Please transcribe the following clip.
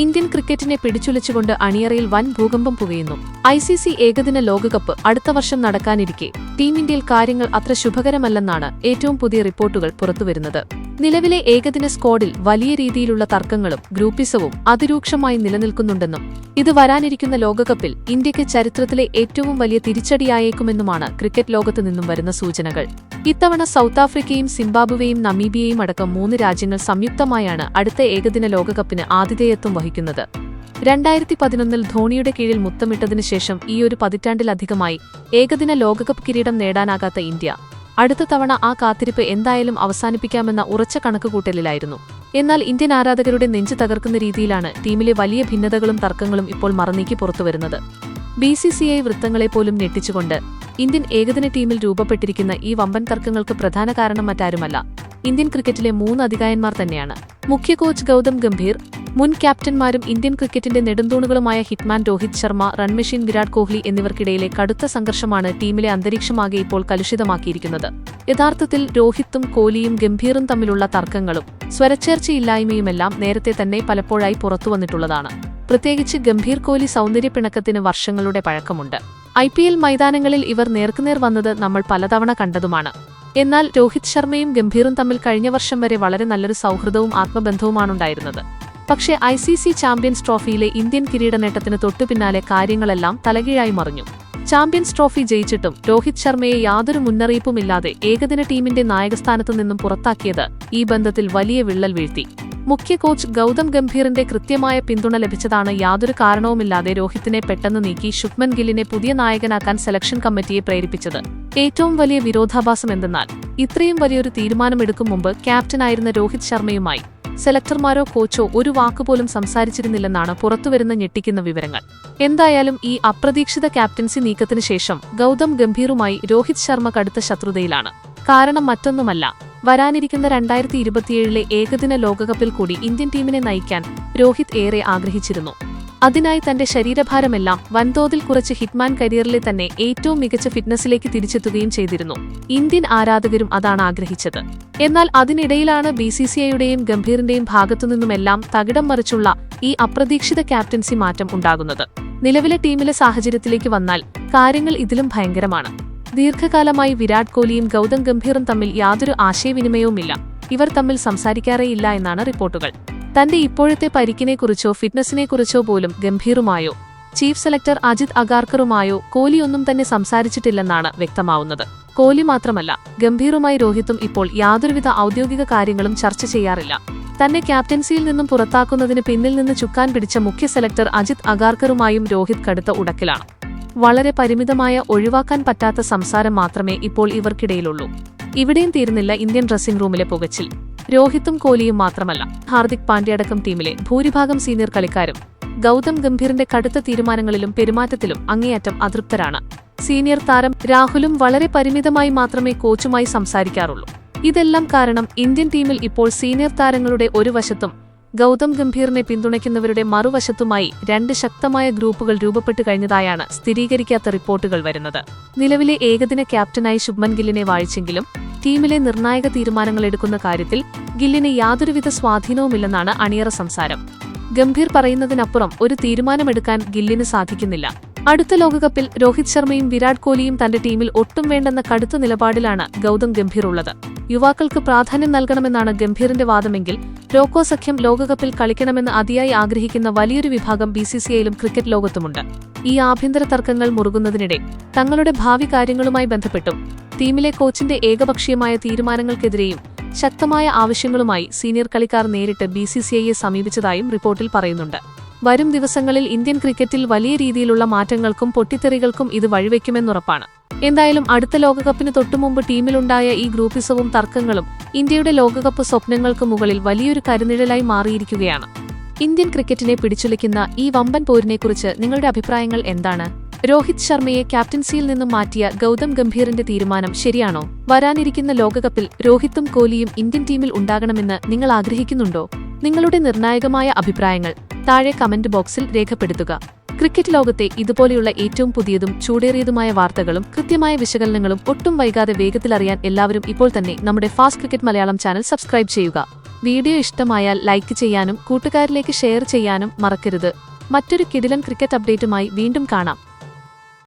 Indian ക്രിക്കറ്റിനെ പിടിച്ചുലച്ചുകൊണ്ട് അണിയറയിൽ വൻ ഭൂകമ്പം പുകയുന്നു. ICC ഏകദിന ലോകകപ്പ് അടുത്ത വർഷം നടക്കാനിരിക്കെ ടീം ഇന്ത്യയിൽ കാര്യങ്ങൾ അത്ര ശുഭകരമല്ലെന്നാണ് ഏറ്റവും പുതിയ റിപ്പോർട്ടുകൾ പുറത്തുവരുന്നത്. നിലവിലെ ഏകദിന സ്ക്വാഡിൽ വലിയ രീതിയിലുള്ള തർക്കങ്ങളും ഗ്രൂപ്പിസവും അതിരൂക്ഷമായി നിലനിൽക്കുന്നുണ്ടെന്നും ഇത് വരാനിരിക്കുന്ന ലോകകപ്പിൽ ഇന്ത്യയ്ക്ക് ചരിത്രത്തിലെ ഏറ്റവും വലിയ തിരിച്ചടിയായേക്കുമെന്നുമാണ് ക്രിക്കറ്റ് ലോകത്തു നിന്നും വരുന്ന സൂചനകൾ. ഇത്തവണ സൗത്ത് ആഫ്രിക്കയും സിംബാബ്വേയും നമീബിയയും അടക്കം 3 രാജ്യങ്ങൾ സംയുക്തമായാണ് അടുത്ത ഏകദിന ലോകകപ്പിന് ആതിഥേയത്വം വഹിക്കുന്നത്. 2011-ൽ ധോണിയുടെ കീഴിൽ മുത്തമിട്ടതിനു ശേഷം ഈയൊരു പതിറ്റാണ്ടിലധികമായി ഏകദിന ലോകകപ്പ് കിരീടം നേടാനാകാത്ത ഇന്ത്യ അടുത്ത തവണ ആ കാത്തിരിപ്പ് എന്തായാലും അവസാനിപ്പിക്കാമെന്ന ഉറച്ച കണക്കുകൂട്ടലിലായിരുന്നു. എന്നാൽ ഇന്ത്യൻ ആരാധകരുടെ നെഞ്ച് തകർക്കുന്ന രീതിയിലാണ് ടീമിലെ വലിയ ഭിന്നതകളും തർക്കങ്ങളും ഇപ്പോൾ മറനീക്കി പുറത്തുവരുന്നത്. BCCI വൃത്തങ്ങളെപ്പോലും ഞെട്ടിച്ചുകൊണ്ട് ഇന്ത്യൻ ഏകദിന ടീമിൽ രൂപപ്പെട്ടിരിക്കുന്ന ഈ വമ്പൻ തർക്കങ്ങൾക്ക് പ്രധാന കാരണം മറ്റാരുമല്ല, ഇന്ത്യൻ ക്രിക്കറ്റിലെ 3 അധികായന്മാർ തന്നെയാണ്. മുഖ്യ കോച്ച് ഗൗതം ഗംഭീർ, മുൻ ക്യാപ്റ്റന്മാരും ഇന്ത്യൻ ക്രിക്കറ്റിന്റെ നെടുന്തൂണുകളുമായ ഹിറ്റ്മാൻ രോഹിത് ശർമ്മ, റൺമെഷീൻ വിരാട് കോഹ്ലി എന്നിവർക്കിടയിലെ കടുത്ത സംഘർഷമാണ് ടീമിലെ അന്തരീക്ഷമാകെ ഇപ്പോൾ കലുഷിതമാക്കിയിരിക്കുന്നത്. യഥാർത്ഥത്തിൽ രോഹിത്തും കോഹ്ലിയും ഗംഭീറും തമ്മിലുള്ള തർക്കങ്ങളും സ്വരച്ചേർച്ചയില്ലായ്മയുമെല്ലാം നേരത്തെ തന്നെ പലപ്പോഴായി പുറത്തുവന്നിട്ടുള്ളതാണ്. പ്രത്യേകിച്ച് ഗംഭീർ കോഹ്ലി സൗന്ദര്യപ്പിണക്കത്തിന് വർഷങ്ങളുടെ പഴക്കമുണ്ട്. IPL മൈതാനങ്ങളിൽ ഇവർ നേർക്കുനേർ വന്നത് നമ്മൾ പലതവണ കണ്ടതുമാണ്. എന്നാൽ രോഹിത് ശർമ്മയും ഗംഭീറും തമ്മിൽ കഴിഞ്ഞ വർഷം വരെ വളരെ നല്ലൊരു സൗഹൃദവും ആത്മബന്ധവുമാണുണ്ടായിരുന്നത്. പക്ഷേ ICC ചാമ്പ്യൻസ് ട്രോഫിയിലെ ഇന്ത്യൻ കിരീടനേട്ടത്തിന് തൊട്ടുപിന്നാലെ കാര്യങ്ങളെല്ലാം തലകീഴായി മറിഞ്ഞു. ചാമ്പ്യൻസ് ട്രോഫി ജയിച്ചിട്ടും രോഹിത് ശർമ്മയെ യാതൊരു മുന്നറിയിപ്പുമില്ലാതെ ഏകദിന ടീമിന്റെ നായകസ്ഥാനത്തു നിന്നും പുറത്താക്കിയത് ഈ ബന്ധത്തിൽ വലിയ വിള്ളൽ വീഴ്ത്തി. മുഖ്യ കോച്ച് ഗൗതം ഗംഭീറിന്റെ കൃത്യമായ പിന്തുണ ലഭിച്ചതാണ് യാതൊരു കാരണവുമില്ലാതെ രോഹിത്തിനെ പെട്ടെന്ന് നീക്കി ശുഭ്മൻ ഗില്ലിനെ പുതിയ നായകനാക്കാൻ സെലക്ഷൻ കമ്മിറ്റിയെ പ്രേരിപ്പിച്ചത്. ഏറ്റവും വലിയ വിരോധാഭാസം എന്തെന്നാൽ ഇത്രയും വലിയൊരു തീരുമാനമെടുക്കും മുമ്പ് ക്യാപ്റ്റനായിരുന്ന രോഹിത് ശർമ്മയുമായി സെലക്ടർമാരോ കോച്ചോ ഒരു വാക്കുപോലും സംസാരിച്ചിരുന്നില്ലെന്നാണ് പുറത്തുവരുന്ന ഞെട്ടിക്കുന്ന വിവരങ്ങൾ. എന്തായാലും ഈ അപ്രതീക്ഷിത ക്യാപ്റ്റൻസി നീക്കത്തിന് ശേഷം ഗൗതം ഗംഭീറുമായി രോഹിത് ശർമ്മ കടുത്ത ശത്രുതയിലാണ്. കാരണം മറ്റൊന്നുമല്ല, വരാനിരിക്കുന്ന 2027-ലെ ഏകദിന ലോകകപ്പിൽ കൂടി ഇന്ത്യൻ ടീമിനെ നയിക്കാൻ രോഹിത് ഏറെ ആഗ്രഹിച്ചിരുന്നു. അതിനായി തന്റെ ശരീരഭാരമെല്ലാം വൻതോതിൽ കുറച്ച് ഹിറ്റ്മാൻ കരിയറിലെ തന്നെ ഏറ്റവും മികച്ച ഫിറ്റ്നസിലേക്ക് തിരിച്ചെത്തുകയും ചെയ്തിരുന്നു. ഇന്ത്യൻ ആരാധകരും അതാണ് ആഗ്രഹിച്ചത്. എന്നാൽ അതിനിടയിലാണ് BCCIയുടെയും ഗംഭീറിന്റെയും ഭാഗത്തുനിന്നുമെല്ലാം തകിടം മറിച്ചുള്ള ഈ അപ്രതീക്ഷിത ക്യാപ്റ്റൻസി മാറ്റം ഉണ്ടാകുന്നത്. നിലവിലെ ടീമിലെ സാഹചര്യത്തിലേക്ക് വന്നാൽ കാര്യങ്ങൾ ഇതിലും ഭയങ്കരമാണ്. ദീർഘകാലമായി വിരാട് കോഹ്ലിയും ഗൗതം ഗംഭീറും തമ്മിൽ യാതൊരു ആശയവിനിമയവുമില്ല. ഇവർ തമ്മിൽ സംസാരിക്കാറേയില്ല എന്നാണ് റിപ്പോർട്ടുകൾ. തന്റെ ഇപ്പോഴത്തെ പരിക്കിനെക്കുറിച്ചോ ഫിറ്റ്നസിനെക്കുറിച്ചോ പോലും ഗംഭീറുമായോ ചീഫ് സെലക്ടർ അജിത് അഗാർക്കറുമായോ കോഹ്ലി ഒന്നും തന്നെ സംസാരിച്ചിട്ടില്ലെന്നാണ് വ്യക്തമാവുന്നത്. കോഹ്ലി മാത്രമല്ല, ഗംഭീറുമായി രോഹിത്തും ഇപ്പോൾ യാതൊരുവിധ ഔദ്യോഗിക കാര്യങ്ങളും ചർച്ച ചെയ്യാറില്ല. തന്നെ ക്യാപ്റ്റൻസിയിൽ നിന്നും പുറത്താക്കുന്നതിന് പിന്നിൽ നിന്ന് ചുക്കാൻ പിടിച്ച മുഖ്യ സെലക്ടർ അജിത് അഗാർക്കറുമായും രോഹിത് കടുത്ത ഉടക്കിലാണ്. വളരെ പരിമിതമായ ഒഴിവാക്കാൻ പറ്റാത്ത സംസാരം മാത്രമേ ഇപ്പോൾ ഇവർക്കിടയിലുള്ളൂ. ഇവിടെയും തീരുന്നില്ല ഇന്ത്യൻ ഡ്രസ്സിംഗ് റൂമിലെ പുകച്ചിൽ. രോഹിത്തും കോഹ്ലിയും മാത്രമല്ല, ഹാർദിക് പാണ്ഡ്യയടക്കം ടീമിലെ ഭൂരിഭാഗം സീനിയർ കളിക്കാരും ഗൗതം ഗംഭീറിന്റെ കടുത്ത തീരുമാനങ്ങളിലും പെരുമാറ്റത്തിലും അങ്ങേയറ്റം അതൃപ്തരാണ്. സീനിയർ താരം രാഹുലും വളരെ പരിമിതമായി മാത്രമേ കോച്ചുമായി സംസാരിക്കാറുള്ളൂ. ഇതെല്ലാം കാരണം ഇന്ത്യൻ ടീമിൽ ഇപ്പോൾ സീനിയർ താരങ്ങളുടെ ഒരു വശത്തും ഗൗതം ഗംഭീറിനെ പിന്തുണയ്ക്കുന്നവരുടെ മറുവശത്തുമായി 2 ശക്തമായ ഗ്രൂപ്പുകൾ രൂപപ്പെട്ടു കഴിഞ്ഞതായാണ് സ്ഥിരീകരിക്കാത്ത റിപ്പോർട്ടുകൾ വരുന്നത്. നിലവിലെ ഏകദിന ക്യാപ്റ്റനായി ശുഭ്മൻ ഗില്ലിനെ വാഴിച്ചെങ്കിലും ടീമിലെ നിർണായക തീരുമാനങ്ങൾ എടുക്കുന്ന കാര്യത്തിൽ ഗില്ലിന് യാതൊരുവിധ സ്വാധീനവുമില്ലെന്നാണ് അണിയറ സംസാരം. ഗംഭീർ പറയുന്നതിനപ്പുറം ഒരു തീരുമാനമെടുക്കാൻ ഗില്ലിന് സാധിക്കുന്നില്ല. അടുത്ത ലോകകപ്പിൽ രോഹിത് ശർമ്മയും വിരാട് കോഹ്ലിയും തന്റെ ടീമിൽ ഒട്ടും വേണ്ടെന്ന കടുത്ത നിലപാടിലാണ് ഗൗതം ഗംഭീർ ഉള്ളത്. യുവാക്കൾക്ക് പ്രാധാന്യം നൽകണമെന്നാണ് ഗംഭീറിന്റെ വാദമെങ്കിൽ ലോക്കോ സഖ്യം ലോകകപ്പിൽ കളിക്കണമെന്ന് അതിയായി ആഗ്രഹിക്കുന്ന വലിയൊരു വിഭാഗം BCCIയിലും ക്രിക്കറ്റ് ലോകത്തുമുണ്ട്. ഈ ആഭ്യന്തര തർക്കങ്ങൾ മുറുകുന്നതിനിടെ തങ്ങളുടെ ഭാവി കാര്യങ്ങളുമായി ബന്ധപ്പെട്ടും ടീമിലെ കോച്ചിന്റെ ഏകപക്ഷീയമായ തീരുമാനങ്ങൾക്കെതിരെയും ശക്തമായ ആവശ്യങ്ങളുമായി സീനിയർ കളിക്കാർ നേരിട്ട് BCCIയെ സമീപിച്ചതായും റിപ്പോർട്ടിൽ പറയുന്നുണ്ട്. വരും ദിവസങ്ങളിൽ ഇന്ത്യൻ ക്രിക്കറ്റിൽ വലിയ രീതിയിലുള്ള മാറ്റങ്ങൾക്കും പൊട്ടിത്തെറികൾക്കും ഇത് വഴിവെക്കുമെന്നുറപ്പാണ്. എന്തായാലും അടുത്ത ലോകകപ്പിന് തൊട്ടുമുമ്പ് ടീമിലുണ്ടായ ഈ ഗ്രൂപ്പിസവും തർക്കങ്ങളും ഇന്ത്യയുടെ ലോകകപ്പ് സ്വപ്നങ്ങൾക്ക് മുകളിൽ വലിയൊരു കരുനിഴലായി മാറിയിരിക്കുകയാണ്. ഇന്ത്യൻ ക്രിക്കറ്റിനെ പിടിച്ചുലയ്ക്കുന്ന ഈ വമ്പൻ പോരിനെക്കുറിച്ച് നിങ്ങളുടെ അഭിപ്രായങ്ങൾ എന്താണ്? രോഹിത് ശർമ്മയെ ക്യാപ്റ്റൻസിയിൽ നിന്നും മാറ്റിയ ഗൗതം ഗംഭീറിന്റെ തീരുമാനം ശരിയാണോ? വരാനിരിക്കുന്ന ലോകകപ്പിൽ രോഹിത്തും കോഹ്ലിയും ഇന്ത്യൻ ടീമിൽ ഉണ്ടാകണമെന്ന് നിങ്ങൾ ആഗ്രഹിക്കുന്നുണ്ടോ? നിങ്ങളുടെ നിർണായകമായ അഭിപ്രായങ്ങൾ താഴെ കമന്റ് ബോക്സിൽ രേഖപ്പെടുത്തുക. ക്രിക്കറ്റ് ലോകത്തെ ഇതുപോലെയുള്ള ഏറ്റവും പുതിയതും ചൂടേറിയതുമായ വാർത്തകളും കൃത്യമായ വിശകലനങ്ങളും ഒട്ടും വൈകാതെ വേഗത്തിലറിയാൻ എല്ലാവരും ഇപ്പോൾ തന്നെ നമ്മുടെ fast cricket Malayalam channel subscribe ചെയ്യുക. വീഡിയോ ഇഷ്ടമായാൽ ലൈക്ക് ചെയ്യാനും കൂട്ടുകാരിലേക്ക് ഷെയർ ചെയ്യാനും മറക്കരുത്. മറ്റൊരു കിടിലൻ ക്രിക്കറ്റ് അപ്ഡേറ്റുമായി വീണ്ടും കാണാം.